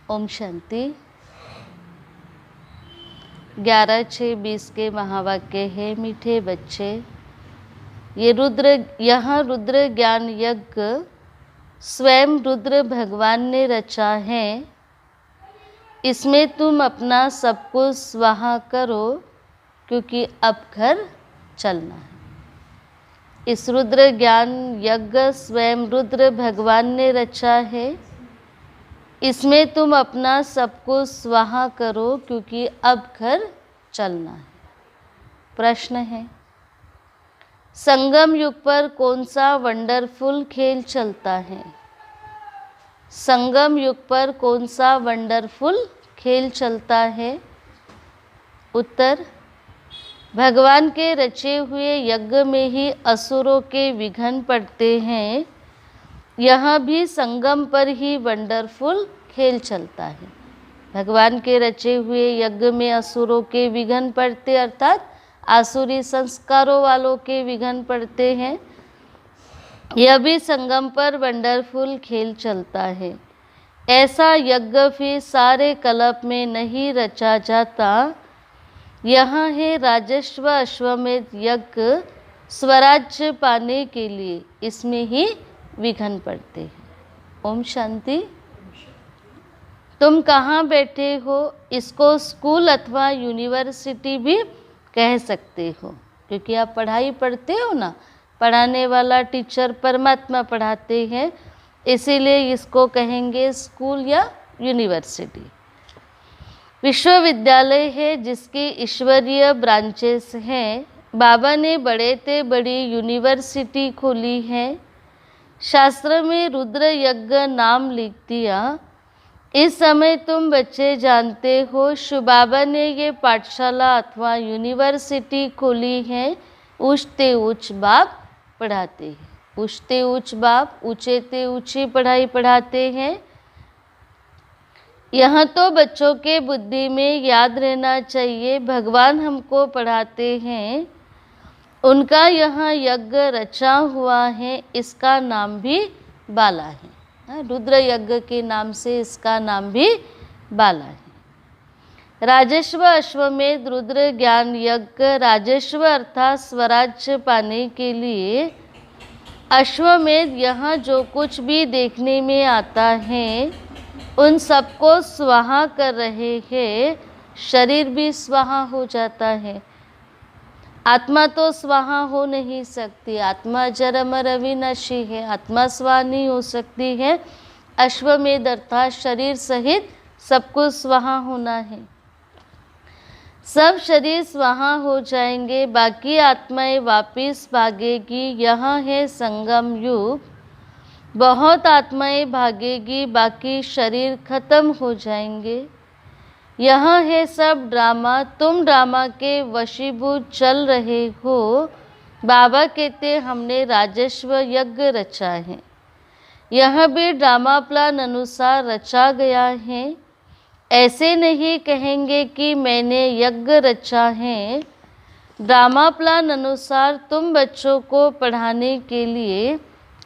ओम शांति। 11/6/20 के महावाक्य है। मीठे बच्चे, यह रुद्र ज्ञान यज्ञ स्वयं रुद्र भगवान ने रचा है। इसमें तुम अपना सब कुछ स्वाहा करो, क्योंकि अब घर चलना है। इस रुद्र ज्ञान यज्ञ स्वयं रुद्र भगवान ने रचा है। इसमें तुम अपना सब कुछ स्वाहा करो, क्योंकि अब घर चलना है। प्रश्न है, संगम युग पर कौन सा वंडरफुल खेल चलता है? संगम युग पर कौन सा वंडरफुल खेल चलता है? उत्तर, भगवान के रचे हुए यज्ञ में ही असुरों के विघ्न पड़ते हैं। यहाँ भी संगम पर ही वंडरफुल खेल चलता है। भगवान के रचे हुए यज्ञ में असुरों के विघ्न पड़ते, अर्थात आसुरी संस्कारों वालों के विघ्न पड़ते हैं। यह भी संगम पर वंडरफुल खेल चलता है। ऐसा यज्ञ फिर सारे कल्प में नहीं रचा जाता। यहाँ है राजस्व अश्वमेध यज्ञ स्वराज्य पाने के लिए, इसमें ही विघ्न पड़ते हैं। ओम शांति। तुम कहाँ बैठे हो? इसको स्कूल अथवा यूनिवर्सिटी भी कह सकते हो, क्योंकि आप पढ़ाई पढ़ते हो ना। पढ़ाने वाला टीचर परमात्मा पढ़ाते हैं, इसीलिए इसको कहेंगे स्कूल या यूनिवर्सिटी। विश्वविद्यालय है जिसकी ईश्वरीय ब्रांचेस हैं। बाबा ने बड़े से बड़ी यूनिवर्सिटी खोली है। शास्त्र में रुद्र यज्ञ नाम लिख दिया। इस समय तुम बच्चे जानते हो, शिव बाबा ने ये पाठशाला अथवा यूनिवर्सिटी खोली है। उच्च ते उच्च बाप पढ़ाते हैं। उच्च ते उच्च बाप ऊंचे ते ऊंची पढ़ाई पढ़ाते हैं। यह तो बच्चों के बुद्धि में याद रहना चाहिए, भगवान हमको पढ़ाते हैं। उनका यहाँ यज्ञ रचा हुआ है, इसका नाम भी बाला है। रुद्र यज्ञ के नाम से इसका नाम भी बाला है। राजस्व अश्वमेध रुद्र ज्ञान यज्ञ, राजस्व अर्थात स्वराज्य पाने के लिए। अश्वमेध, यहाँ जो कुछ भी देखने में आता है उन सबको स्वाहा कर रहे हैं। शरीर भी स्वाहा हो जाता है, आत्मा तो स्वाहा हो नहीं सकती। आत्मा जर अमर अविनाशी है, आत्मा स्वाहा नहीं हो सकती है। अश्वमेध अर्थात शरीर सहित सब कुछ स्वाहा होना है। सब शरीर स्वाहा हो जाएंगे, बाकी आत्माएं वापिस भागेगी। यहाँ है संगम युग। बहुत आत्माएं भागेगी, बाकी शरीर खत्म हो जाएंगे। यहाँ है सब ड्रामा। तुम ड्रामा के वशीभूत चल रहे हो। बाबा कहते हमने राजस्व यज्ञ रचा है। यह भी ड्रामा प्लान अनुसार रचा गया है। ऐसे नहीं कहेंगे कि मैंने यज्ञ रचा है। ड्रामा प्लान अनुसार तुम बच्चों को पढ़ाने के लिए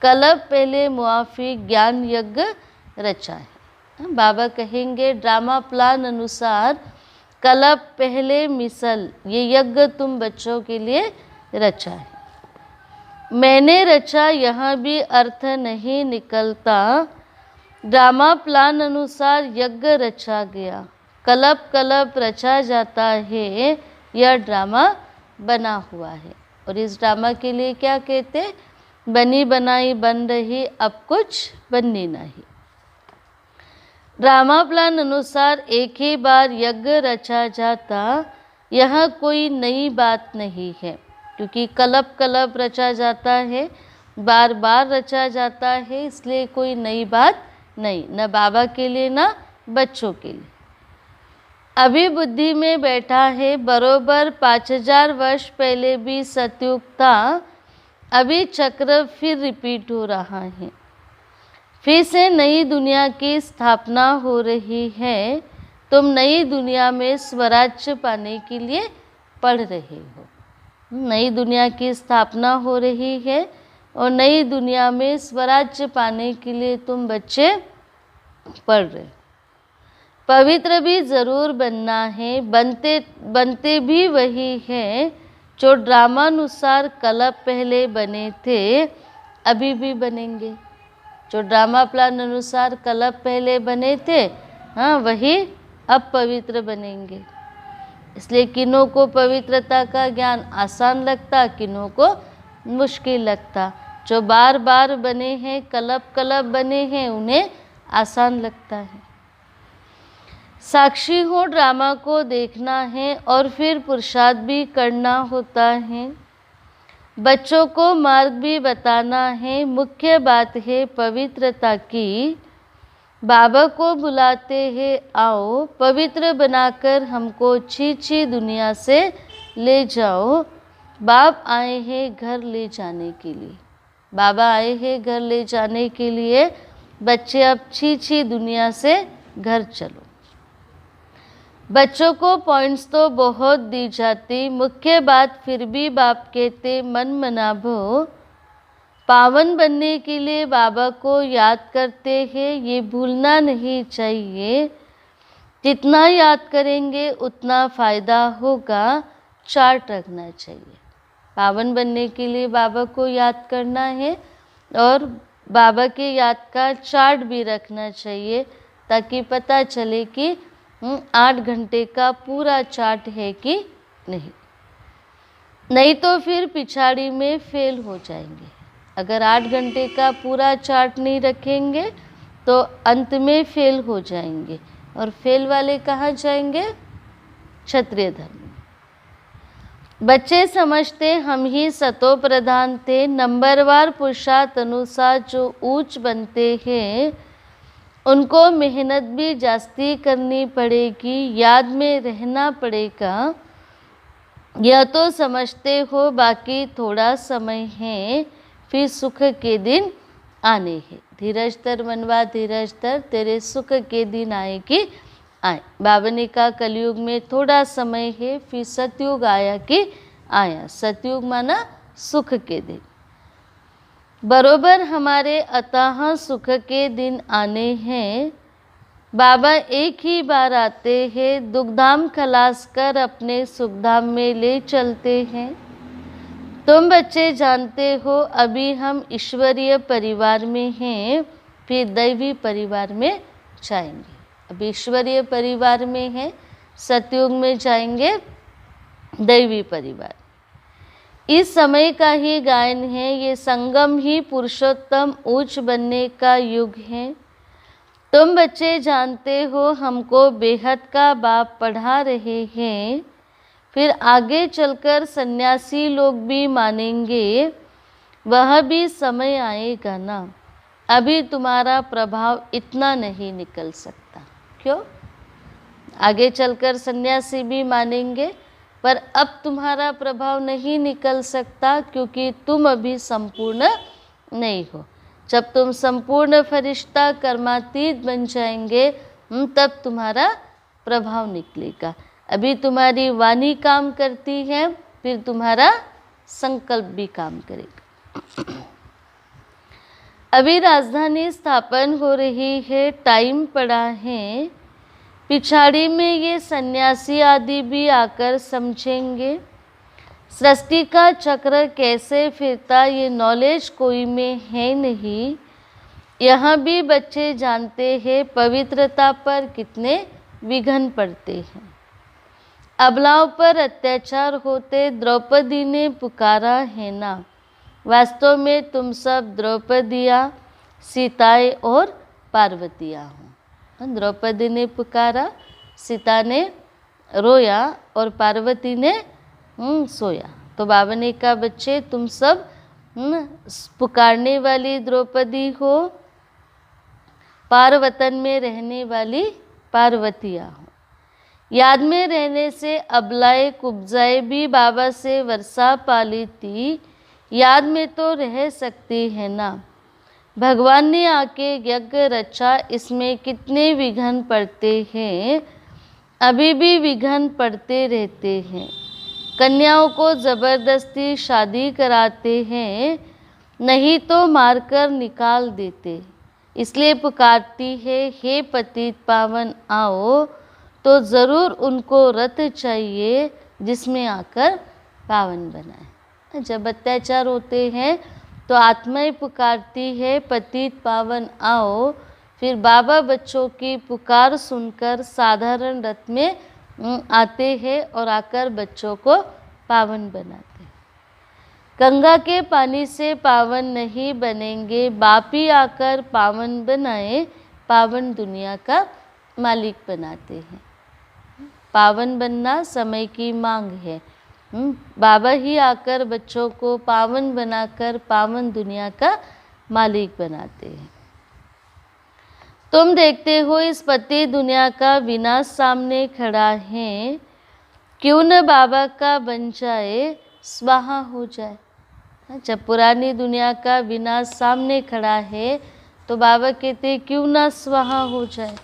कल्प पहले मुआफी ज्ञान यज्ञ रचा है। बाबा कहेंगे ड्रामा प्लान अनुसार कल्प पहले मिसल, ये यज्ञ तुम बच्चों के लिए रचा है। मैंने रचा, यहाँ भी अर्थ नहीं निकलता। ड्रामा प्लान अनुसार यज्ञ रचा गया। कल्प कल्प रचा जाता है, यह ड्रामा बना हुआ है। और इस ड्रामा के लिए क्या कहते? बनी बनाई बन रही, अब कुछ बननी नहीं। ड्रामा प्लान अनुसार एक ही बार यज्ञ रचा जाता, यह कोई नई बात नहीं है, क्योंकि कल्प कल्प रचा जाता है, बार बार रचा जाता है, इसलिए कोई नई बात नहीं, न बाबा के लिए न बच्चों के लिए। अभी बुद्धि में बैठा है, बरोबर 5000 वर्ष पहले भी सतयुग था। अभी चक्र फिर रिपीट हो रहा है। फिर से नई दुनिया की स्थापना हो रही है। तुम नई दुनिया में स्वराज्य पाने के लिए पढ़ रहे हो। नई दुनिया की स्थापना हो रही है और नई दुनिया में स्वराज्य पाने के लिए तुम बच्चे पढ़ रहे हो। पवित्र भी ज़रूर बनना है, बनते भी वही हैं जो ड्रामानुसार कल्प पहले बने थे, अभी भी बनेंगे। जो ड्रामा प्लान अनुसार कल्प पहले बने थे, हाँ, वही अब पवित्र बनेंगे। इसलिए किन्हों को पवित्रता का ज्ञान आसान लगता, किन्हों को मुश्किल लगता। जो बार बार बने हैं, कल्प बने हैं, उन्हें आसान लगता है। साक्षी हो ड्रामा को देखना है और फिर पुरुषार्थ भी करना होता है। बच्चों को मार्ग भी बताना है। मुख्य बात है पवित्रता की। बाबा को बुलाते हैं, आओ पवित्र बनाकर हमको छी दुनिया से ले जाओ। बाप आए हैं घर ले जाने के लिए। बाबा आए हैं घर ले जाने के लिए। बच्चे अब छी दुनिया से घर चलो। बच्चों को पॉइंट्स तो बहुत दी जाती, मुख्य बात फिर भी बाप कहते मन मनाभो। पावन बनने के लिए बाबा को याद करते हैं, ये भूलना नहीं चाहिए। जितना याद करेंगे उतना फ़ायदा होगा। चार्ट रखना चाहिए। पावन बनने के लिए बाबा को याद करना है और बाबा के याद का चार्ट भी रखना चाहिए, ताकि पता चले कि 8 घंटे का पूरा चार्ट है कि नहीं तो फिर पिछाड़ी में फेल हो जाएंगे। अगर 8 घंटे का पूरा चार्ट नहीं रखेंगे तो अंत में फेल हो जाएंगे, और फेल वाले कहाँ जाएंगे? क्षत्रिय धर्म। बच्चे समझते हम ही सतो प्रधान थे। नंबरवार पुरुषार्थ अनुसार जो ऊंच बनते हैं उनको मेहनत भी जास्ती करनी पड़ेगी, याद में रहना पड़ेगा। यह तो समझते हो, बाकी थोड़ा समय है, फिर सुख के दिन आने हैं। धीरज धर मनवा धीरज धर, तेरे सुख के दिन आए कि आए। बाबा ने कहा कलयुग में थोड़ा समय है, फिर सतयुग आया कि आया। सतयुग माना सुख के दिन। बरोबर हमारे अतः सुख के दिन आने हैं। बाबा एक ही बार आते हैं, दुखधाम खलास कर अपने सुखधाम में ले चलते हैं। तुम बच्चे जानते हो अभी हम ईश्वरीय परिवार में हैं, फिर दैवी परिवार में जाएंगे। अब ईश्वरीय परिवार में हैं, सतयुग में जाएंगे दैवी परिवार। इस समय का ही गायन है, ये संगम ही पुरुषोत्तम उच्च बनने का युग है। तुम बच्चे जानते हो हमको बेहद का बाप पढ़ा रहे हैं, फिर आगे चलकर सन्यासी लोग भी मानेंगे, वह भी समय आएगा ना। अभी तुम्हारा प्रभाव इतना नहीं निकल सकता। क्यों? आगे चलकर सन्यासी भी मानेंगे, पर अब तुम्हारा प्रभाव नहीं निकल सकता, क्योंकि तुम अभी संपूर्ण नहीं हो। जब तुम संपूर्ण फरिश्ता कर्मातीत बन जाएंगे, तब तुम्हारा प्रभाव निकलेगा। अभी तुम्हारी वाणी काम करती है, फिर तुम्हारा संकल्प भी काम करेगा। अभी राजधानी स्थापन हो रही है, टाइम पड़ा है। पिछाड़ी में ये सन्यासी आदि भी आकर समझेंगे सृष्टि का चक्र कैसे फिरता, ये नॉलेज कोई में है नहीं। यहाँ भी बच्चे जानते हैं पवित्रता पर कितने विघ्न पड़ते हैं। अबलाओं पर अत्याचार होते द्रौपदी ने पुकारा है ना। वास्तव में तुम सब द्रौपदियाँ, सीताएं और पार्वतियाँ हो। द्रौपदी ने पुकारा, सीता ने रोया और पार्वती ने सोया। तो बाबा ने कहा बच्चे तुम सब पुकारने वाली द्रौपदी हो, पार्वतन में रहने वाली पार्वतियाँ हो। याद में रहने से अबलाए कुब्जाए भी बाबा से वर्षा पाली थी, याद में तो रह सकती है ना। भगवान ने आके यज्ञ रचा, इसमें कितने विघ्न पड़ते हैं, अभी भी विघ्न पड़ते रहते हैं। कन्याओं को ज़बरदस्ती शादी कराते हैं, नहीं तो मारकर निकाल देते। इसलिए पुकारती है, हे पतित पावन आओ। तो ज़रूर उनको रथ चाहिए जिसमें आकर पावन बनाए। जब अत्याचार होते हैं तो आत्माएं पुकारती है, पतित पावन आओ। फिर बाबा बच्चों की पुकार सुनकर साधारण रथ में आते हैं और आकर बच्चों को पावन बनाते हैं। गंगा के पानी से पावन नहीं बनेंगे, बाप ही आकर पावन बनाए, पावन दुनिया का मालिक बनाते हैं। पावन बनना समय की मांग है। बाबा ही आकर बच्चों को पावन बनाकर पावन दुनिया का मालिक बनाते हैं। तुम देखते हो इस पति दुनिया का विनाश सामने खड़ा है, क्यों न बाबा का बन जाए, स्वाहा हो जाए। जब पुरानी दुनिया का विनाश सामने खड़ा है तो बाबा कहते क्यों ना स्वाहा हो जाए।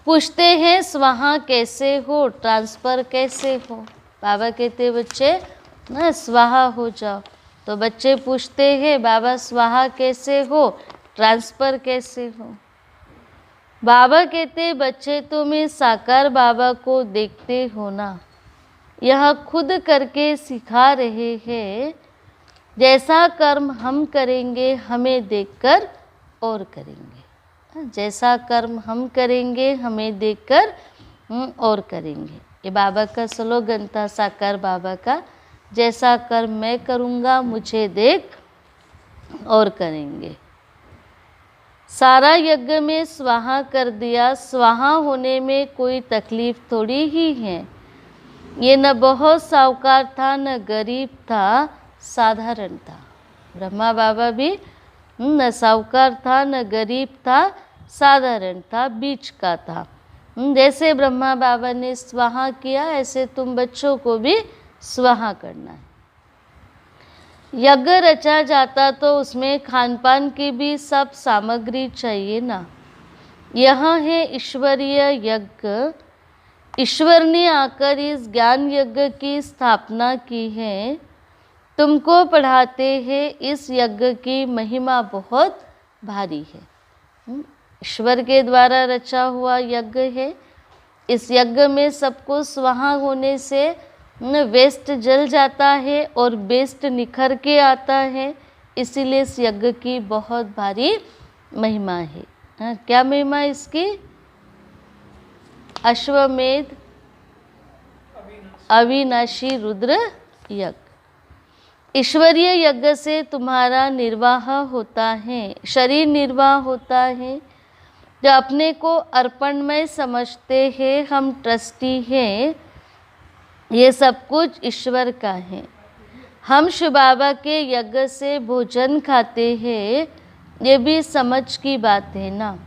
पूछते हैं स्वाहा कैसे हो, ट्रांसफ़र कैसे हो। बाबा कहते बच्चे ना स्वाहा हो जाओ। तो बच्चे पूछते हैं बाबा स्वाहा कैसे हो, ट्रांसफ़र कैसे हो। बाबा कहते बच्चे तुम इस साकार बाबा को देखते हो ना, यह खुद करके सिखा रहे हैं। जैसा कर्म हम करेंगे हमें देखकर और करेंगे। जैसा कर्म हम करेंगे हमें देखकर और करेंगे। ये बाबा का स्लोगन था साकार बाबा का, जैसा कर्म मैं करूँगा मुझे देख और करेंगे। सारा यज्ञ में स्वाहा कर दिया, स्वाहा होने में कोई तकलीफ थोड़ी ही है। ये न बहुत साहूकार था न गरीब था, साधारण था। ब्रह्मा बाबा भी न साहूकार था न गरीब था, साधारण था, बीच का था। जैसे ब्रह्मा बाबा ने स्वाहा किया ऐसे तुम बच्चों को भी स्वाहा करना है। यज्ञ रचा जाता तो उसमें खान पान की भी सब सामग्री चाहिए ना। यह है ईश्वरीय यज्ञ। ईश्वर ने आकर इस ज्ञान यज्ञ की स्थापना की है। तुमको पढ़ाते हैं इस यज्ञ की महिमा बहुत भारी है। ईश्वर के द्वारा रचा हुआ यज्ञ है। इस यज्ञ में सबको स्वाहा होने से वेस्ट जल जाता है और बेस्ट निखर के आता है। इसीलिए इस यज्ञ की बहुत भारी महिमा है। क्या महिमा इसकी? अश्वमेध अविनाशी रुद्र यज्ञ। ईश्वरीय यज्ञ से तुम्हारा निर्वाह होता है, शरीर निर्वाह होता है। जो अपने को अर्पणमय समझते हैं, हम ट्रस्टी हैं, ये सब कुछ ईश्वर का है। हम शिव बाबा के यज्ञ से भोजन खाते हैं, ये भी समझ की बात है ना।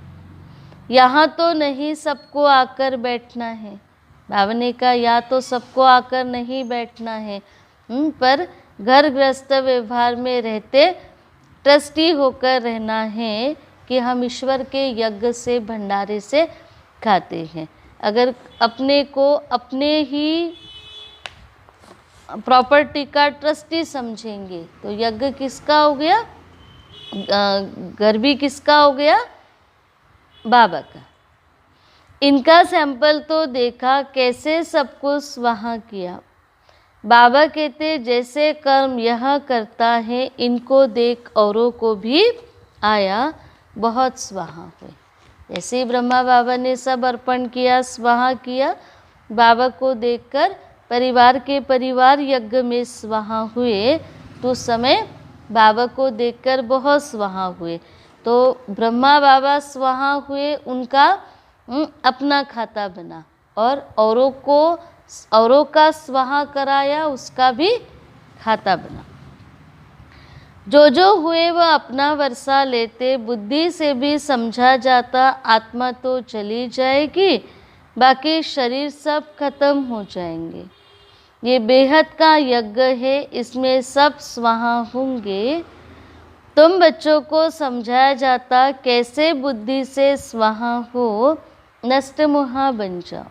यहाँ तो नहीं सबको आकर बैठना है। बाबा ने कहा या तो सबको आकर नहीं बैठना है, पर घर गृहस्थ व्यवहार में रहते ट्रस्टी होकर रहना है कि हम ईश्वर के यज्ञ से भंडारे से खाते हैं। अगर अपने को अपने ही प्रॉपर्टी का ट्रस्टी समझेंगे तो यज्ञ किसका हो गया? घर भी किसका हो गया? बाबा का। इनका सैंपल तो देखा कैसे सब कुछ स्वाहा किया। बाबा कहते जैसे कर्म यह करता है, इनको देख औरों को भी आया, बहुत स्वाहा हुए। जैसे ही ब्रह्मा बाबा ने सब अर्पण किया, स्वाहा किया, बाबा को देखकर परिवार के परिवार यज्ञ में स्वाहा हुए। तो उस समय बाबा को देखकर बहुत स्वाहा हुए। तो ब्रह्मा बाबा स्वाहा हुए, उनका अपना खाता बना और औरों का स्वाहा कराया, उसका भी खाता बना। जो जो हुए वह अपना वर्षा लेते, बुद्धि से भी समझा जाता आत्मा तो चली जाएगी, बाकी शरीर सब खत्म हो जाएंगे। ये बेहद का यज्ञ है, इसमें सब स्वाहा होंगे। तुम बच्चों को समझाया जाता कैसे बुद्धि से स्वाहा हो, नष्ट मोहा बन जाओ।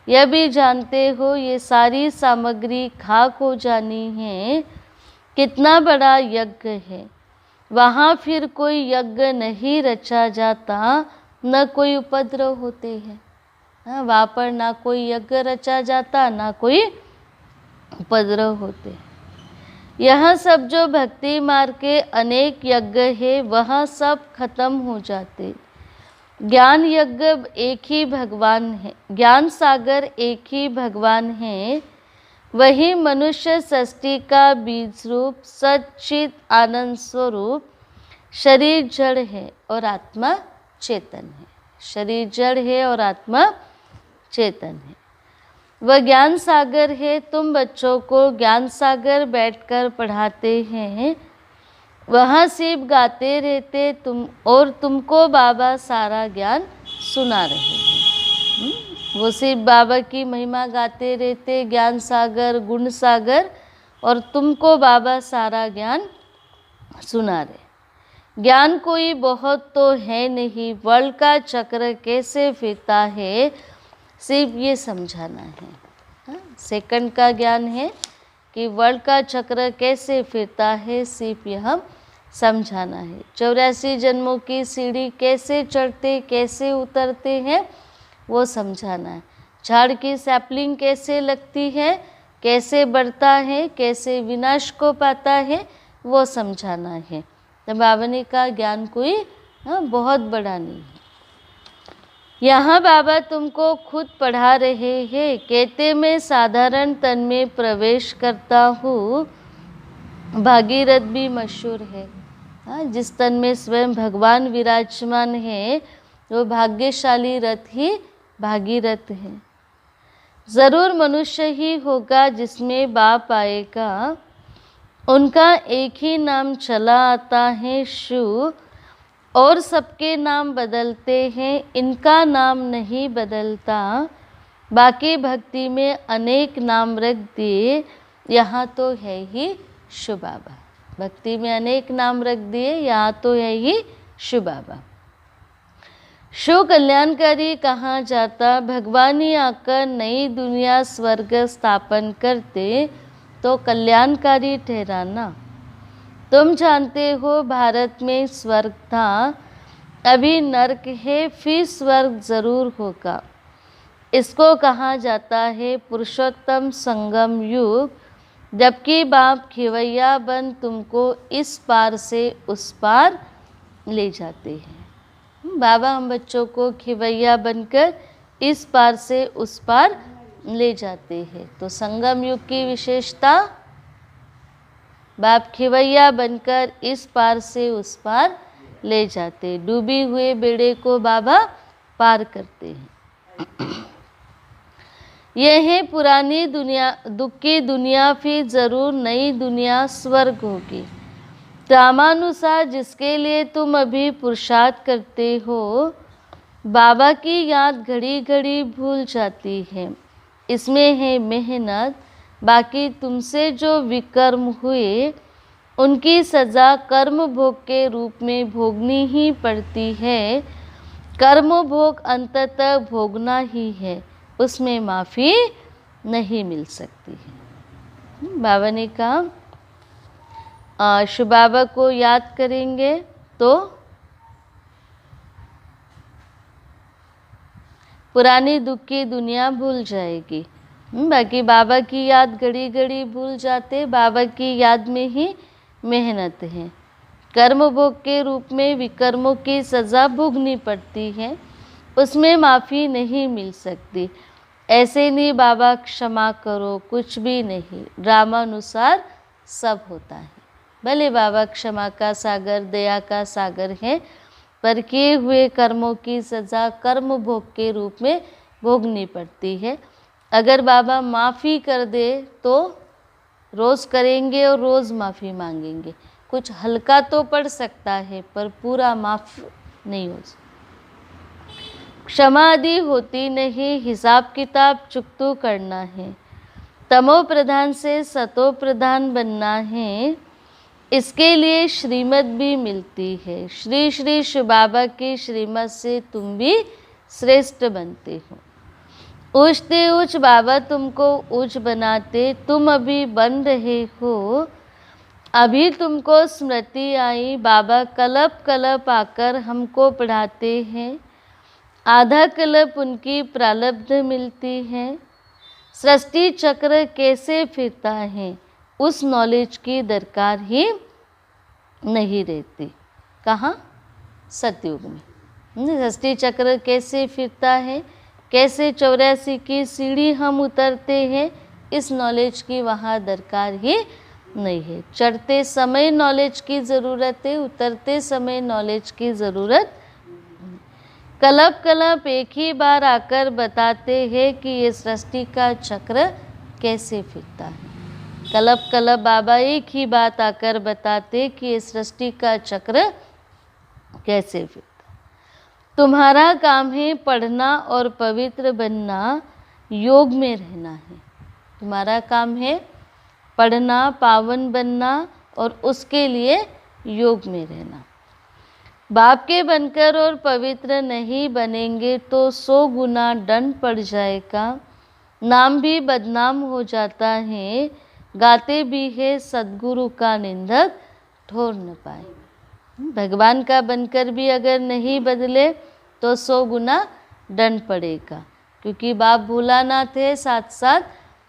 यह भी जानते हो ये सारी सामग्री खाक हो जानी है। कितना बड़ा यज्ञ है। वहाँ फिर कोई यज्ञ नहीं रचा जाता, न कोई उपद्रव होते हैं। हाँ, वहाँ पर ना कोई यज्ञ रचा जाता, ना कोई उपद्रव होते। यह सब जो भक्ति मार्ग के अनेक यज्ञ है वह सब खत्म हो जाते। ज्ञान यज्ञ एक ही भगवान है, ज्ञान सागर एक ही भगवान है। वही मनुष्य सृष्टि का बीज रूप सच्चित आनंद स्वरूप शरीर जड़ है और आत्मा चेतन है। शरीर जड़ है और आत्मा चेतन है। वह ज्ञान सागर है। तुम बच्चों को ज्ञान सागर बैठकर पढ़ाते हैं, वहाँ सिर्फ गाते रहते तुम, और तुमको बाबा सारा ज्ञान सुना रहे हैं। वो सिर्फ बाबा की महिमा गाते रहते, ज्ञान सागर, गुण सागर, और तुमको बाबा सारा ज्ञान सुना रहे। ज्ञान कोई बहुत तो है नहीं, वर्ल्ड का चक्र कैसे फिरता है, सिर्फ ये समझाना है। सेकंड का ज्ञान है कि वर्ल्ड का चक्र कैसे फिरता है, सिर्फ यह समझाना है। 84 जन्मों की सीढ़ी कैसे चढ़ते कैसे उतरते हैं, वो समझाना है। झाड़ की सैपलिंग कैसे लगती है, कैसे बढ़ता है, कैसे विनाश को पाता है, वो समझाना है। तो बाबा का ज्ञान कोई बहुत बड़ा नहीं है। यहाँ बाबा तुमको खुद पढ़ा रहे हैं। कहते मैं साधारण तन में प्रवेश करता हूँ, भागीरथ भी मशहूर है। जिस तन में स्वयं भगवान विराजमान है वो भाग्यशाली रथ ही भागीरथ है। ज़रूर मनुष्य ही होगा जिसमें बाप आएगा, उनका एक ही नाम चला आता है शिव, और सबके नाम बदलते हैं, इनका नाम नहीं बदलता। बाकी भक्ति में अनेक नाम रख दिए, यहाँ तो है ही शिव बाबा। भक्ति में अनेक नाम रख दिए, यहाँ तो है ही शिव बाबा। शिव कल्याणकारी कहा जाता, भगवान ही आकर नई दुनिया स्वर्ग स्थापन करते तो कल्याणकारी ठहराना। तुम जानते हो भारत में स्वर्ग था, अभी नरक है, फिर स्वर्ग जरूर होगा। इसको कहा जाता है पुरुषोत्तम संगम युग, जबकि बाप खिवैया बन तुमको इस पार से उस पार ले जाते हैं। बाबा हम बच्चों को खिवैया बनकर इस पार से उस पार ले जाते हैं। तो संगम युग की विशेषता, बाप खिवैया बनकर इस पार से उस पार ले जाते, डूबी हुए बेड़े को बाबा पार करते हैं। यह है पुरानी दुनिया, दुख की दुनिया, फिर जरूर नई दुनिया स्वर्ग होगी। क्रमानुसार जिसके लिए तुम अभी पुरुषार्थ करते हो, बाबा की याद घड़ी घड़ी भूल जाती है। इसमें है मेहनत। बाकी तुमसे जो विकर्म हुए उनकी सज़ा कर्म भोग के रूप में भोगनी ही पड़ती है। कर्म भोग अंततः भोगना ही है, उसमें माफ़ी नहीं मिल सकती है। बाबा ने कहा शिव बाबा को याद करेंगे तो पुरानी दुख की दुनिया भूल जाएगी। बाकी बाबा की याद घड़ी घड़ी भूल जाते, बाबा की याद में ही मेहनत है। कर्म भोग के रूप में विकर्मों की सज़ा भोगनी पड़ती है, उसमें माफ़ी नहीं मिल सकती। ऐसे नहीं बाबा क्षमा करो, कुछ भी नहीं, ड्रामानुसार सब होता है। भले बाबा क्षमा का सागर, दया का सागर है, पर किए हुए कर्मों की सज़ा कर्म भोग के रूप में भोगनी पड़ती है। अगर बाबा माफ़ी कर दे तो रोज़ करेंगे और रोज़ माफ़ी मांगेंगे। कुछ हल्का तो पड़ सकता है पर पूरा माफ़ नहीं हो सकता। क्षमा आदि होती नहीं, हिसाब किताब चुकतू करना है। तमो प्रधान से सतो प्रधान बनना है, इसके लिए श्रीमत भी मिलती है। श्री श्री शिव बाबा की श्रीमत से तुम भी श्रेष्ठ बनते हो। ऊँचते ऊँच बाबा तुमको ऊँच बनाते, तुम अभी बन रहे हो। अभी तुमको स्मृति आई, बाबा कल्प कल्प आकर हमको पढ़ाते हैं। आधा कल्प उनकी प्रारब्ध मिलती है। सृष्टि चक्र कैसे फिरता है उस नॉलेज की दरकार ही नहीं रहती। कहाँ? सतयुग में। सृष्टि चक्र कैसे फिरता है, कैसे 84 की सीढ़ी हम उतरते हैं, इस नॉलेज की वहाँ दरकार ही नहीं है। चढ़ते समय नॉलेज की ज़रूरत है, उतरते समय नॉलेज की ज़रूरत। कल्प कल्प एक ही बार आकर बताते हैं कि ये सृष्टि का चक्र कैसे फिरता है। कल्प कल्प बाबा एक ही बात आकर बताते कि ये सृष्टि का चक्र कैसे फिरता है। तुम्हारा काम है पढ़ना और पवित्र बनना, योग में रहना है। तुम्हारा काम है पढ़ना, पावन बनना और उसके लिए योग में रहना। बाप के बनकर और पवित्र नहीं बनेंगे तो 100 गुना दंड पड़ जाएगा। नाम भी बदनाम हो जाता है, गाते भी है सद्गुरु का निंदक ठोर न पाए। भगवान का बनकर भी अगर नहीं बदले तो 100 गुना दंड पड़ेगा, क्योंकि बाप भोलानाथ है, साथ साथ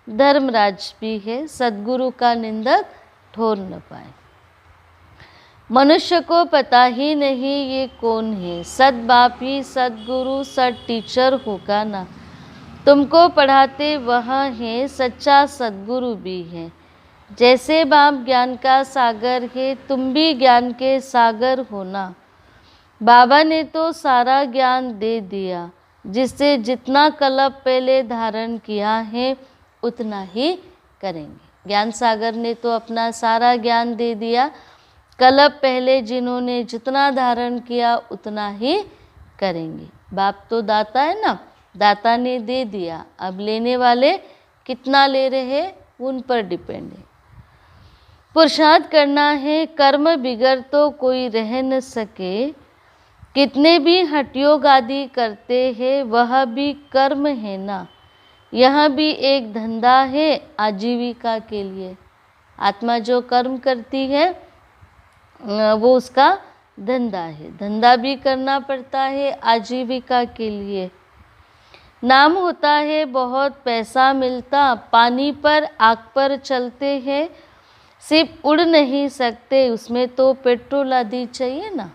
धर्मराज भी है। सद्गुरु का निंदक ठोर न पाए। मनुष्य को पता ही नहीं ये कौन है, सद बाप ही सदगुरु सद टीचर होगा ना। तुमको पढ़ाते वह है, सच्चा सदगुरु भी है। जैसे बाप ज्ञान का सागर है, तुम भी ज्ञान के सागर हो ना। बाबा ने तो सारा ज्ञान दे दिया, जिससे जितना कल्प पहले धारण किया है उतना ही करेंगे। ज्ञान सागर ने तो अपना सारा ज्ञान दे दिया, कल्प पहले जिन्होंने जितना धारण किया उतना ही करेंगे। बाप तो दाता है ना, दाता ने दे दिया, अब लेने वाले कितना ले रहे उन पर डिपेंड है। पुरुषार्थ करना है, कर्म बिगड़ तो कोई रह न सके। कितने भी हठयोग आदि करते हैं वह भी कर्म है ना। यह भी एक धंधा है आजीविका के लिए। आत्मा जो कर्म करती है वो उसका धंधा है, धंधा भी करना पड़ता है आजीविका के लिए। नाम होता है बहुत पैसा मिलता, पानी पर आग पर चलते हैं, सिर्फ उड़ नहीं सकते, उसमें तो पेट्रोल आदि चाहिए ना।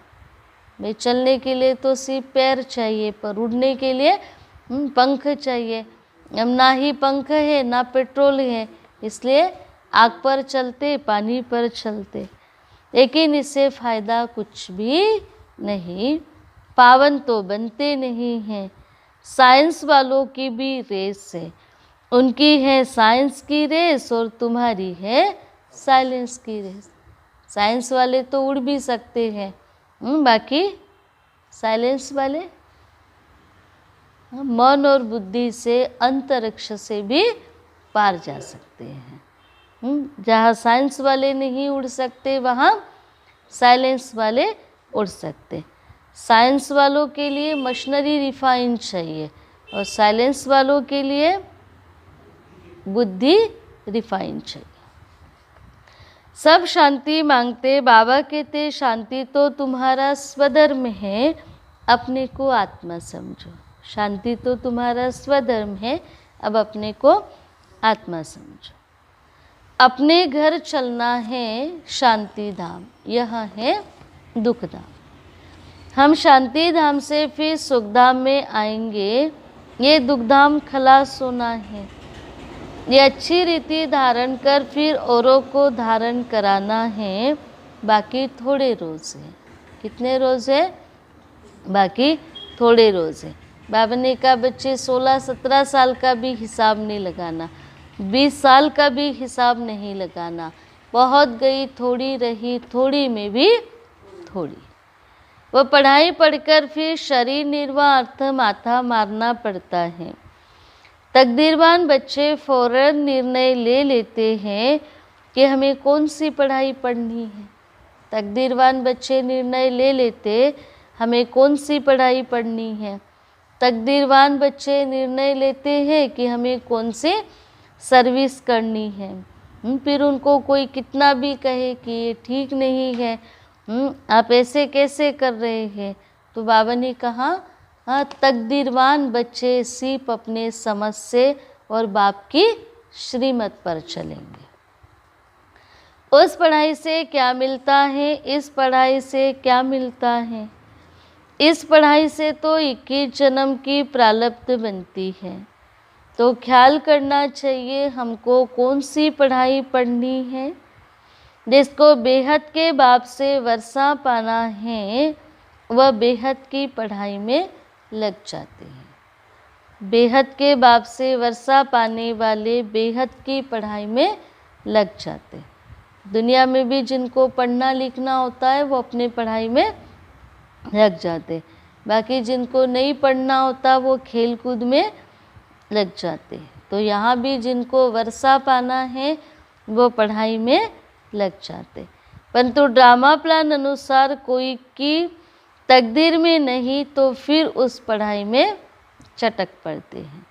भाई चलने के लिए तो सिर्फ पैर चाहिए, पर उड़ने के लिए पंख चाहिए। अब ना ही पंख है ना पेट्रोल है, इसलिए आग पर चलते, पानी पर चलते, लेकिन इससे फ़ायदा कुछ भी नहीं। पावन तो बनते नहीं हैं। साइंस वालों की भी रेस है, उनकी है साइंस की रेस और तुम्हारी है साइलेंस की रेस। साइंस वाले तो उड़ भी सकते हैं, बाकी साइलेंस वाले मन और बुद्धि से अंतरिक्ष से भी पार जा सकते हैं। जहाँ साइंस वाले नहीं उड़ सकते वहाँ साइलेंस वाले उड़ सकते। साइंस वालों के लिए मशीनरी रिफाइन चाहिए और साइलेंस वालों के लिए बुद्धि रिफाइन चाहिए। सब शांति मांगते, बाबा कहते शांति तो तुम्हारा स्वधर्म है, अपने को आत्मा समझो। शांति तो तुम्हारा स्वधर्म है, अब अपने को आत्मा समझो। अपने घर चलना है शांति धाम, यह है दुख धाम। हम शांति धाम से फिर सुख धाम में आएंगे, ये दुख धाम खलास होना है। ये अच्छी रीति धारण कर फिर औरों को धारण कराना है। बाकी थोड़े रोज़ है। कितने रोज़ है? बाकी थोड़े रोज़ है। बाबा ने कहा बच्चे 16-17 साल का भी हिसाब नहीं लगाना, 20 साल का भी हिसाब नहीं लगाना। बहुत गई थोड़ी रही, थोड़ी में भी थोड़ी। वो पढ़ाई पढ़कर फिर शरीर निर्वाह अर्थ माथा मारना पड़ता है। तकदीरवान बच्चे फौरन निर्णय ले लेते हैं कि हमें कौन सी पढ़ाई पढ़नी है। तकदीरवान बच्चे निर्णय ले लेते हमें कौन सी पढ़ाई पढ़नी है। तकदीरवान बच्चे निर्णय लेते हैं कि हमें कौन सी सर्विस करनी है। फिर उनको कोई कितना भी कहे कि ये ठीक नहीं है, आप ऐसे कैसे कर रहे हैं, तो बाबा ने कहा हाँ, तकदीरवान बच्चे सिर्फ अपने समझ से और बाप की श्रीमत पर चलेंगे। उस पढ़ाई से क्या मिलता है, इस पढ़ाई से क्या मिलता है? इस पढ़ाई से तो 21 जन्म की प्रारब्ध बनती है। तो ख्याल करना चाहिए हमको कौन सी पढ़ाई पढ़नी है। जिसको बेहद के बाप से वर्षा पाना है वह बेहद की पढ़ाई में लग जाते हैं। बेहद के बाप से वर्षा पाने वाले बेहद की पढ़ाई में लग जाते हैं। दुनिया में भी जिनको पढ़ना लिखना होता है वो अपने पढ़ाई में लग जाते, बाकी जिनको नहीं पढ़ना होता वो खेल कूद में लग जाते। तो यहाँ भी जिनको वर्षा पाना है वो पढ़ाई में लग जाते, परंतु ड्रामा प्लान अनुसार कोई की तकदीर में नहीं तो फिर उस पढ़ाई में चटक पड़ते हैं।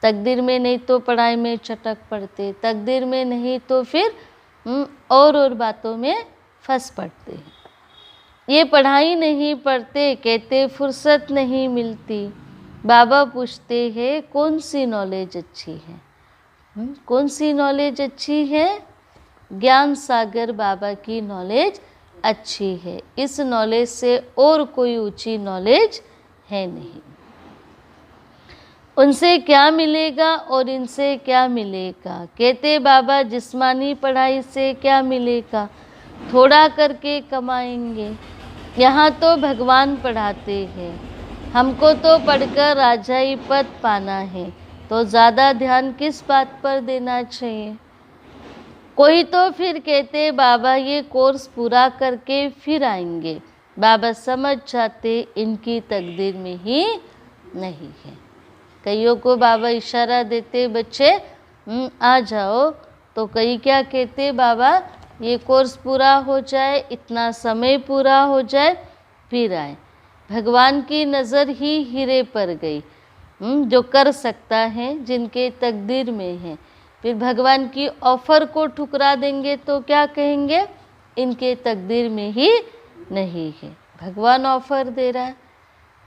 तकदीर में नहीं तो पढ़ाई में चटक पड़ते, तकदीर में नहीं तो फिर और बातों में फंस पड़ते हैं। ये पढ़ाई नहीं पढ़ते, कहते फुर्सत नहीं मिलती। बाबा पूछते हैं कौन सी नॉलेज अच्छी है? कौन सी नॉलेज अच्छी है? ज्ञान सागर बाबा की नॉलेज अच्छी है। इस नॉलेज से और कोई ऊंची नॉलेज है नहीं। उनसे क्या मिलेगा और इनसे क्या मिलेगा? कहते बाबा जिस्मानी पढ़ाई से क्या मिलेगा, थोड़ा करके कमाएंगे। यहाँ तो भगवान पढ़ाते हैं, हमको तो पढ़कर राजाई पद पाना है, तो ज़्यादा ध्यान किस बात पर देना चाहिए? कोई तो फिर कहते बाबा ये कोर्स पूरा करके फिर आएंगे। बाबा समझ जाते इनकी तकदीर में ही नहीं है। कईयों को बाबा इशारा देते बच्चे आ जाओ, तो कई क्या कहते बाबा ये कोर्स पूरा हो जाए, इतना समय पूरा हो जाए फिर आए। भगवान की नज़र ही हीरे पर गई, जो कर सकता है जिनके तकदीर में है। फिर भगवान की ऑफ़र को ठुकरा देंगे तो क्या कहेंगे, इनके तकदीर में ही नहीं है। भगवान ऑफ़र दे रहा है।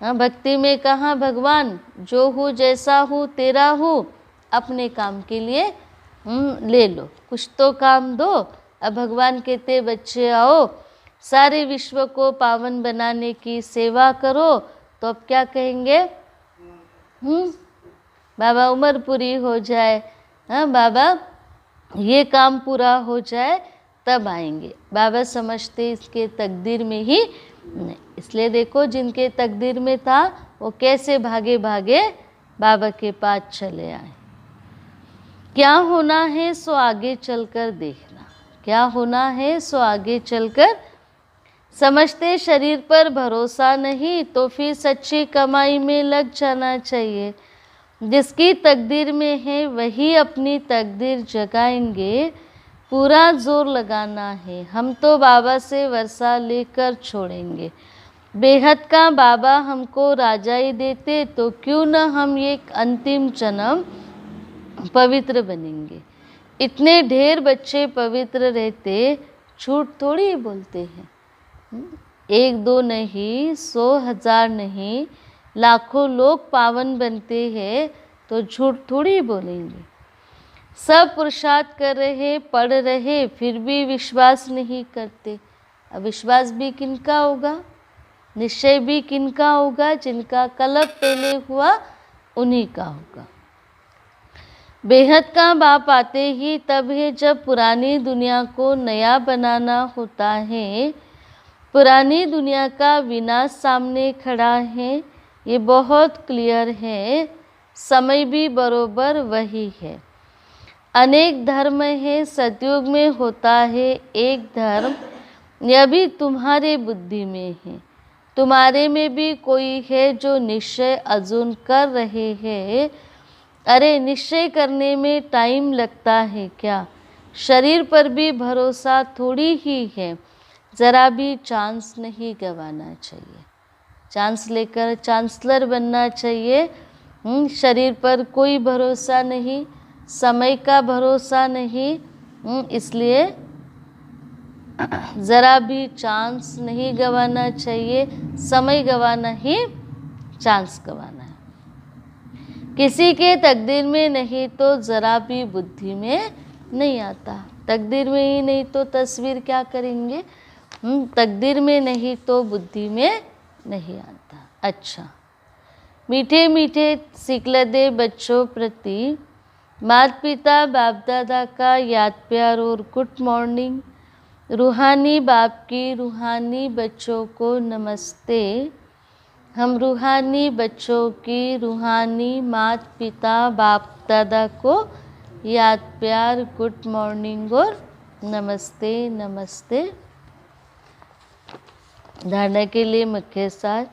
हाँ, भक्ति में कहाँ भगवान जो हूँ जैसा हूँ तेरा हूँ, अपने काम के लिए ले लो, कुछ तो काम दो। अब भगवान कहते बच्चे आओ सारे विश्व को पावन बनाने की सेवा करो, तो अब क्या कहेंगे, बाबा उम्र पूरी हो जाए, हाँ बाबा ये काम पूरा हो जाए तब आएंगे। बाबा समझते इसके तकदीर में ही नहीं। इसलिए देखो जिनके तकदीर में था वो कैसे भागे भागे बाबा के पास चले आए। क्या होना है सो आगे चलकर देखना, क्या होना है सो आगे चलकर समझते। शरीर पर भरोसा नहीं तो फिर सच्ची कमाई में लग जाना चाहिए। जिसकी तकदीर में है वही अपनी तकदीर जगाएंगे, पूरा जोर लगाना है। हम तो बाबा से वर्षा लेकर छोड़ेंगे। बेहद का बाबा हमको राजाई देते तो क्यों न हम ये अंतिम जन्म पवित्र बनेंगे। इतने ढेर बच्चे पवित्र रहते, झूठ थोड़ी बोलते हैं। 1-2 नहीं, 100,000 नहीं, लाखों लोग पावन बनते हैं तो झूठ थोड़ी बोलेंगे। सब पुरुषार्थ कर रहे, पढ़ रहे, फिर भी विश्वास नहीं करते। अब विश्वास भी किनका होगा, निश्चय भी किनका होगा, जिनका कलप पहले हुआ उन्हीं का होगा। बेहद का बाप आते ही तब है जब पुरानी दुनिया को नया बनाना होता है। पुरानी दुनिया का विनाश सामने खड़ा है, ये बहुत क्लियर है। समय भी बरोबर वही है। अनेक धर्म है, सतयुग में होता है एक धर्म, यह भी तुम्हारे बुद्धि में है। तुम्हारे में भी कोई है जो निश्चय अजून कर रहे हैं। अरे निश्चय करने में टाइम लगता है क्या? शरीर पर भी भरोसा थोड़ी ही है, ज़रा भी चांस नहीं गंवाना चाहिए। चांस लेकर चांसलर बनना चाहिए। शरीर पर कोई भरोसा नहीं, समय का भरोसा नहीं, इसलिए ज़रा भी चांस नहीं गंवाना चाहिए, समय गंवाना ही चांस गंवाना है। किसी के तकदीर में नहीं तो ज़रा भी बुद्धि में नहीं आता। तकदीर में ही नहीं तो तस्वीर क्या करेंगे। तकदीर में नहीं तो बुद्धि में नहीं आता। अच्छा, मीठे मीठे सिकलदे बच्चों प्रति माता पिता बाप दादा का याद प्यार और गुड मॉर्निंग। रूहानी बाप की रूहानी बच्चों को नमस्ते। हम रूहानी बच्चों की रूहानी माता पिता बाप दादा को याद प्यार गुड मॉर्निंग और नमस्ते नमस्ते। धारणा के लिए मुख्य सार,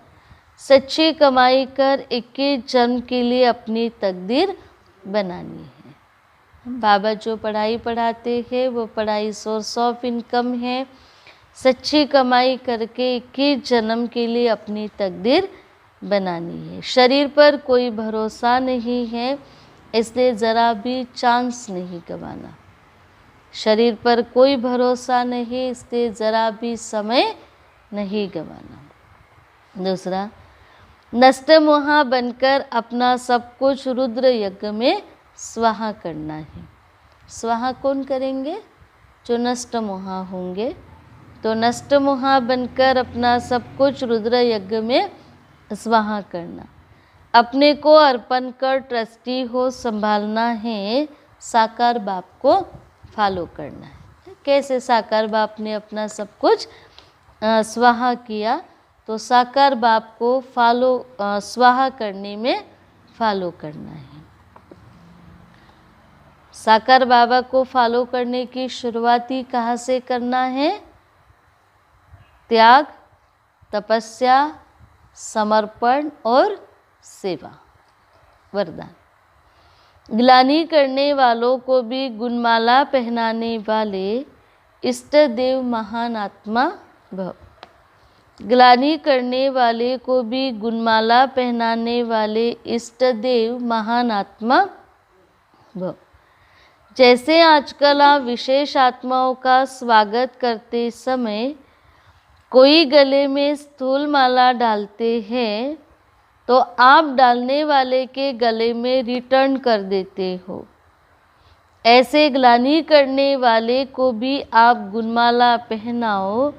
सच्ची कमाई कर 21 जन्म के लिए अपनी तकदीर बनानी है। बाबा जो पढ़ाई पढ़ाते हैं वो पढ़ाई सोर्स ऑफ इनकम है। सच्ची कमाई करके 21 जन्म के लिए अपनी तकदीर बनानी है। शरीर पर कोई भरोसा नहीं है, इसलिए ज़रा भी चांस नहीं गंवाना। शरीर पर कोई भरोसा नहीं, इसलिए ज़रा भी समय नहीं गंवाना। दूसरा, नष्ट मोहा बनकर अपना सब कुछ रुद्र यज्ञ में स्वाहा करना है। स्वाहा कौन करेंगे? जो नष्ट मोहा होंगे। तो नष्ट मोहा बनकर अपना सब कुछ रुद्र यज्ञ में स्वाहा करना। अपने को अर्पण कर ट्रस्टी हो संभालना है। साकार बाप को फॉलो करना है। कैसे साकार बाप ने अपना सब कुछ स्वाहा किया, तो साकार बाप को स्वाहा करने में फॉलो करना है। साकार बाबा को फॉलो करने की शुरुआती कहाँ से करना है? त्याग, तपस्या, समर्पण और सेवा। वरदान, ग्लानि करने वालों को भी गुणमाला पहनाने वाले इष्ट देव महान आत्मा भव। ग्लानि करने वाले को भी गुणमाला पहनाने वाले इष्ट देव महान आत्मा भव। जैसे आजकल आप विशेष आत्माओं का स्वागत करते समय कोई गले में स्थूल माला डालते हैं, तो आप डालने वाले के गले में रिटर्न कर देते हो। ऐसे ग्लानि करने वाले को भी आप गुणमाला पहनाओ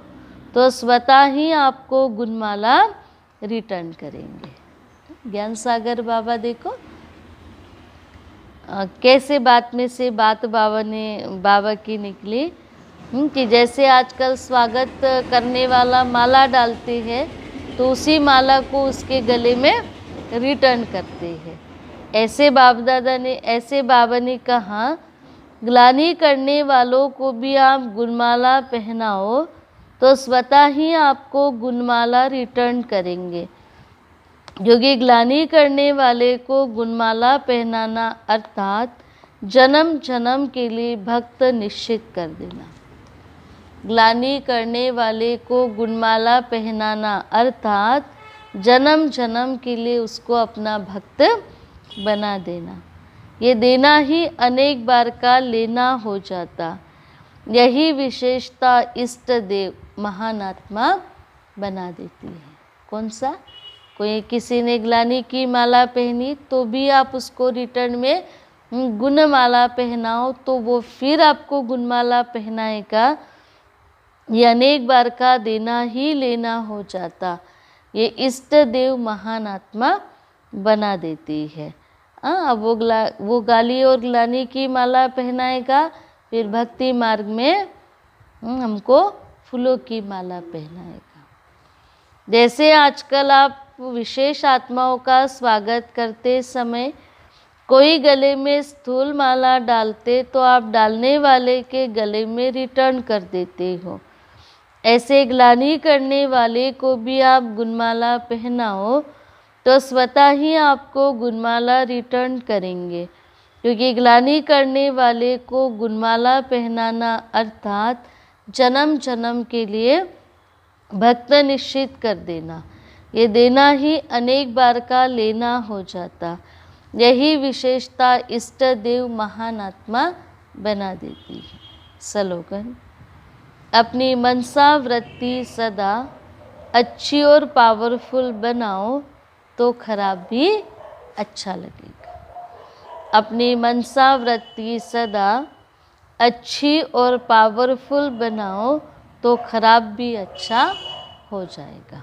तो स्वतः ही आपको गुणमाला रिटर्न करेंगे। ज्ञान सागर बाबा देखो कैसे बात में से बात बाबा की निकली कि जैसे आजकल स्वागत करने वाला माला डालते हैं तो उसी माला को उसके गले में रिटर्न करते हैं। ऐसे बाबा ने कहा, ग्लानि करने वालों को भी आप गुणमाला पहनाओ तो स्वतः ही आपको गुणमाला रिटर्न करेंगे। क्योंकि ग्लानि करने वाले को गुणमाला पहनाना अर्थात जन्म जन्म के लिए भक्त निश्चित कर देना। ग्लानि करने वाले को गुणमाला पहनाना अर्थात जन्म जन्म के लिए उसको अपना भक्त बना देना। ये देना ही अनेक बार का लेना हो जाता। यही विशेषता इष्ट देव महान आत्मा बना देती है। कौन सा? कोई किसी ने ग्लानि की माला पहनी तो भी आप उसको रिटर्न में गुणमाला पहनाओ तो वो फिर आपको गुणमाला पहनाएगा। ये अनेक बार का देना ही लेना हो जाता। ये इष्ट देव महान आत्मा बना देती है। अब वो गाली और ग्लानि की माला पहनाएगा, फिर भक्ति मार्ग में हमको फूलों की माला पहनाएगा। जैसे आजकल आप विशेष आत्माओं का स्वागत करते समय कोई गले में स्थूल माला डालते तो आप डालने वाले के गले में रिटर्न कर देते हो। ऐसे ग्लानि करने वाले को भी आप गुणमाला पहनाओ तो स्वतः ही आपको गुणमाला रिटर्न करेंगे। क्योंकि ग्लानि करने वाले को गुणमाला पहनाना अर्थात जन्म जन्म के लिए भक्त निश्चित कर देना। ये देना ही अनेक बार का लेना हो जाता। यही विशेषता इष्ट देव महान आत्मा बना देती है। स्लोगन: अपनी मनसा वृत्ति सदा अच्छी और पावरफुल बनाओ तो खराब भी अच्छा लगेगा। अपनी मनसा वृत्ति सदा अच्छी और पावरफुल बनाओ तो खराब भी अच्छा हो जाएगा।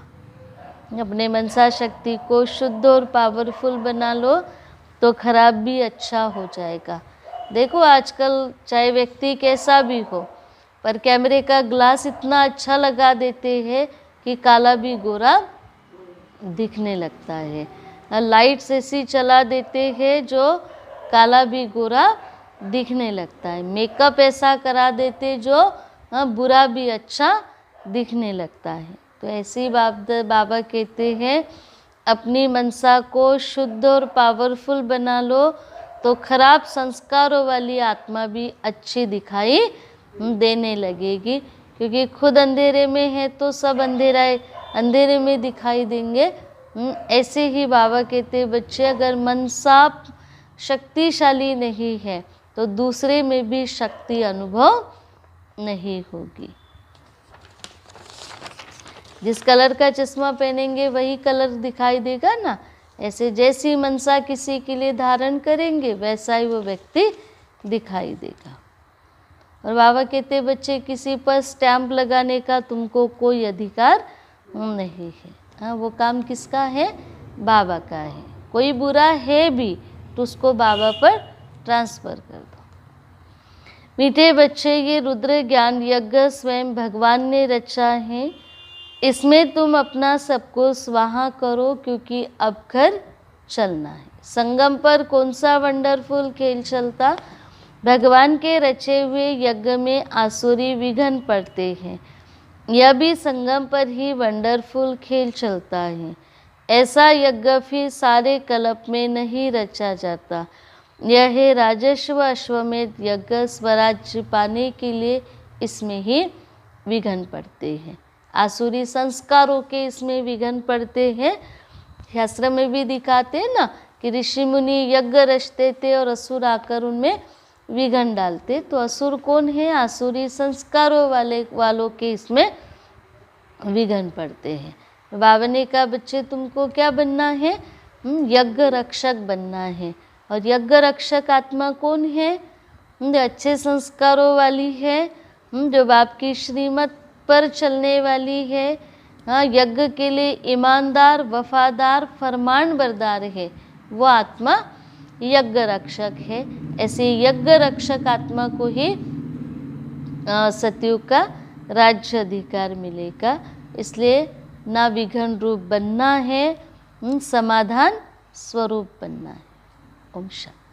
अपने मनसा शक्ति को शुद्ध और पावरफुल बना लो तो खराब भी अच्छा हो जाएगा। देखो आजकल चाहे व्यक्ति कैसा भी हो, पर कैमरे का ग्लास इतना अच्छा लगा देते हैं कि काला भी गोरा दिखने लगता है। लाइट्स ऐसी चला देते हैं जो काला भी गोरा दिखने लगता है। मेकअप ऐसा करा देते जो बुरा भी अच्छा दिखने लगता है। तो ऐसे ही बाबा कहते हैं अपनी मनसा को शुद्ध और पावरफुल बना लो तो खराब संस्कारों वाली आत्मा भी अच्छी दिखाई देने लगेगी, क्योंकि खुद अंधेरे में है तो सब अंधेरे में दिखाई देंगे। ऐसे ही बाबा कहते बच्चे अगर मनसा शक्तिशाली नहीं है तो दूसरे में भी शक्ति अनुभव नहीं होगी। जिस कलर का चश्मा पहनेंगे वही कलर दिखाई देगा ना। ऐसे जैसी मनसा किसी के लिए धारण करेंगे वैसा ही वो व्यक्ति दिखाई देगा। और बाबा कहते बच्चे किसी पर स्टैंप लगाने का तुमको कोई अधिकार नहीं है। हाँ, वो काम किसका है? बाबा का है। कोई बुरा है भी तो उसको बाबा पर ट्रांसफ़र कर दो। मीठे बच्चे, ये रुद्र ज्ञान यज्ञ स्वयं भगवान ने रचा है। इसमें तुम अपना सब कुछ स्वाहा करो, क्योंकि अब घर चलना है। संगम पर कौन सा वंडरफुल खेल चलता? भगवान के रचे हुए यज्ञ में आसुरी विघ्न पड़ते हैं। यह भी संगम पर ही वंडरफुल खेल चलता है। ऐसा यज्ञ फिर सारे कल्प में नहीं रचा जाता। यह है राजस्व अश्वमेध यज्ञ। स्वराज्य पाने के लिए इसमें ही विघ्न पड़ते हैं। आसुरी संस्कारों के इसमें विघ्न पड़ते हैं। शास्त्र में भी दिखाते हैं ना कि ऋषि मुनि यज्ञ रचते थे और असुर आकर उनमें विघ्न डालते। तो असुर कौन है? आसुरी संस्कारों वालों के इसमें विघ्न पड़ते हैं। बाबा ने कहा बच्चे तुमको क्या बनना है? यज्ञ रक्षक बनना है। और यज्ञ रक्षक आत्मा कौन है? जो अच्छे संस्कारों वाली है, जो बाप की श्रीमत पर चलने वाली है। हाँ, यज्ञ के लिए ईमानदार, वफादार, फरमान बरदार है, वो आत्मा यज्ञ रक्षक है। ऐसे यज्ञ रक्षक आत्मा को ही सतयुग का राज्य अधिकार मिलेगा। इसलिए ना विघ्न रूप बनना है, समाधान स्वरूप बनना है। ओम शांति।